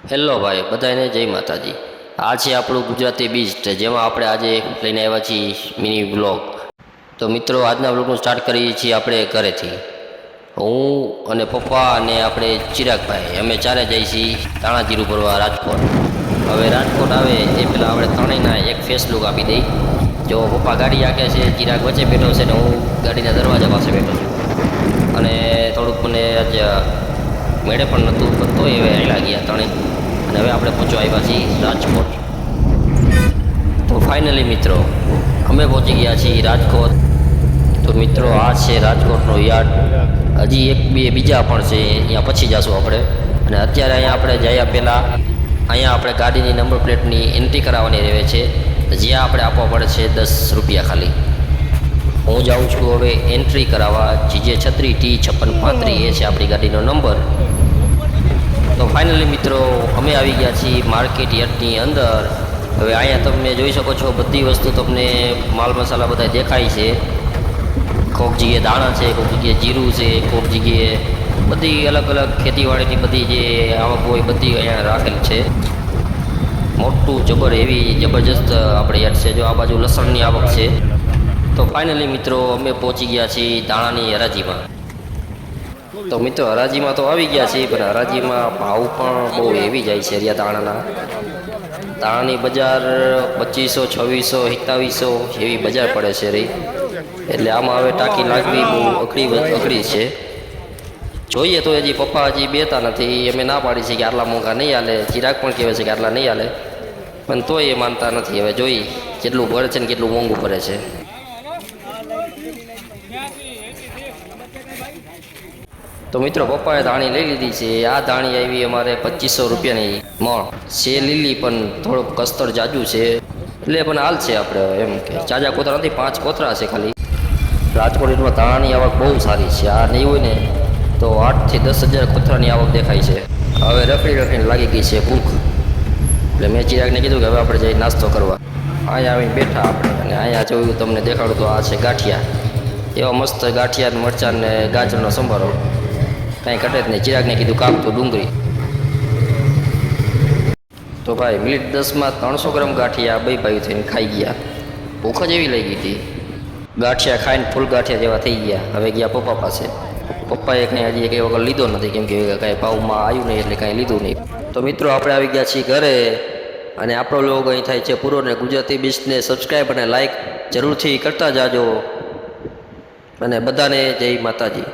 Hello ભાઈ બધાને જય માતાજી। આ છે આપણું ગુજરાતી બીસ્ટ જેમાં આપણે આજે લઈને આવ્યા છીએ મિની બ્લોગ। તો મિત્રો આજના બ્લોગનું સ્ટાર્ટ કરીએ છીએ આપણે ઘરેથી। હું અને પપ્પા અને આપણે ચિરાગભાઈ અમે ચારે જઈએ છીએ તાણાજીરું ભરવા રાજકોટ। હવે રાજકોટ આવે એ પહેલાં આપણે ત્રણેયના એક ફેસ લુક આપી દઈ। જો પપ્પા ગાડી આંકે છે, ચિરાગ વચ્ચે બેઠો છે ને હું ગાડીના દરવાજા પાસે બેઠો છું। અને થોડુંક મને આજ મેળે પણ નહોતું પણ તોય હવે હાલ્યા ગયા ત્રણેય। અને હવે આપણે પહોંચવા આવ્યા છીએ રાજકોટ। તો ફાઇનલી મિત્રો અમે પહોંચી ગયા છીએ રાજકોટ। તો મિત્રો આ છે રાજકોટનો યાર્ડ। હજી એક બે બીજા પણ છે, અહીંયા પછી જઈશું આપણે। અને અત્યારે અહીંયા આપણે જયા પહેલાં અહીંયા આપણે ગાડીની નંબર પ્લેટની એન્ટ્રી કરાવવાની રહે છે, જ્યાં આપણે આપવા પડે છે 10 રૂપિયા ખાલી। હું જાઉં છું હવે એન્ટ્રી કરાવવા। GJ36T5635 એ છે આપણી ગાડીનો નંબર। તો ફાઇનલી મિત્રો અમે આવી ગયા છીએ માર્કેટ યાર્ડની અંદર। હવે અહીંયા તમે જોઈ શકો છો બધી વસ્તુ તમને માલ મસાલા બધા દેખાય છે। કોઈક જગ્યાએ દાણા છે, કોઈક જગ્યાએ જીરું છે, કોઈક જગ્યાએ બધી અલગ અલગ ખેતીવાડીની બધી જે આવક હોય બધી અહીંયા રાખેલ છે। મોટું એવી જબરજસ્ત આપણે યાર્ડ છે। જો આ બાજુ લસણની આવક છે। તો ફાઇનલી મિત્રો અમે પહોંચી ગયા છીએ દાણાની હરાજીમાં। તો મિત્રો હરાજીમાં તો આવી ગયા છીએ, પણ હરાજીમાં ભાવ પણ બહુ હેવી જાય છે। રહ્યા દાણાની બજાર 2500, 2600, 2700 એવી બજાર પડે છે રહી। એટલે આમાં હવે ટાંકી લાગવી બહુ અઘરી છે। જોઈએ તો હજી પપ્પા હજી બેતા નથી, અમે ના પાડી છે કે આટલા મોંઘા નહીં હાલે। ચિરાગ પણ કહેવાય છે કે આટલા નહીં હાલે, પણ તોય એ માનતા નથી। હવે જોઈ કેટલું ભરે છે ને કેટલું મોંઘું ભરે છે। તો મિત્રો પપ્પાએ ધાણી લઈ લીધી છે। આ ધાણી આવી અમારે 2500 રૂપિયાની મણ છે। લીલી પણ થોડુંક કસ્તર જાજુ છે, એટલે પણ હાલ છે આપણે એમ કે જાજા કોતરા નથી, 5 કોતરા છે ખાલી। રાજકોટમાં ધાણાની આવક બહુ સારી છે। આ નહીં હોય ને તો 8 થી 10 હજાર કોતરાની આવક દેખાય છે। હવે રખડીને લાગી ગઈ છે ભૂખ, એટલે મેં ચિરાગને કીધું કે હવે આપણે જઈ નાસ્તો કરવા। અહીંયા આવીને બેઠા આપણે, અને અહીંયા જોયું તમને દેખાડું તો આ છે ગાંઠિયા। એવા મસ્ત ગાંઠિયા, મરચાં ને ગાજરનો સંભારો, કાંઈ ઘટે જ નહીં। ચિરાગને કીધું કાપતું ડુંગળી। તો ભાઈ મિનિટ 10માં 300 ગ્રામ ગાંઠિયા બે ભાઈ થઈને ખાઈ ગયા। ભૂખ જ એવી લાગી હતી, ગાંઠિયા ખાઈને ફૂલ ગાંઠિયા જેવા થઈ ગયા। હવે ગયા પપ્પા પાસે। પપ્પાએ કંઈ હજી કંઈ વગર લીધો નથી, કેમ કે કાંઈ ભાવમાં આવ્યું નહીં એટલે કાંઈ લીધું નહીં। તો મિત્રો આપણે આવી ગયા છીએ ઘરે, અને આપણો લોગ અહીં થાય છે પૂરો। ને ગુજરાતી બીચને સબસ્ક્રાઈબ અને લાઈક જરૂરથી કરતા જાજો, અને બધાને જય માતાજી।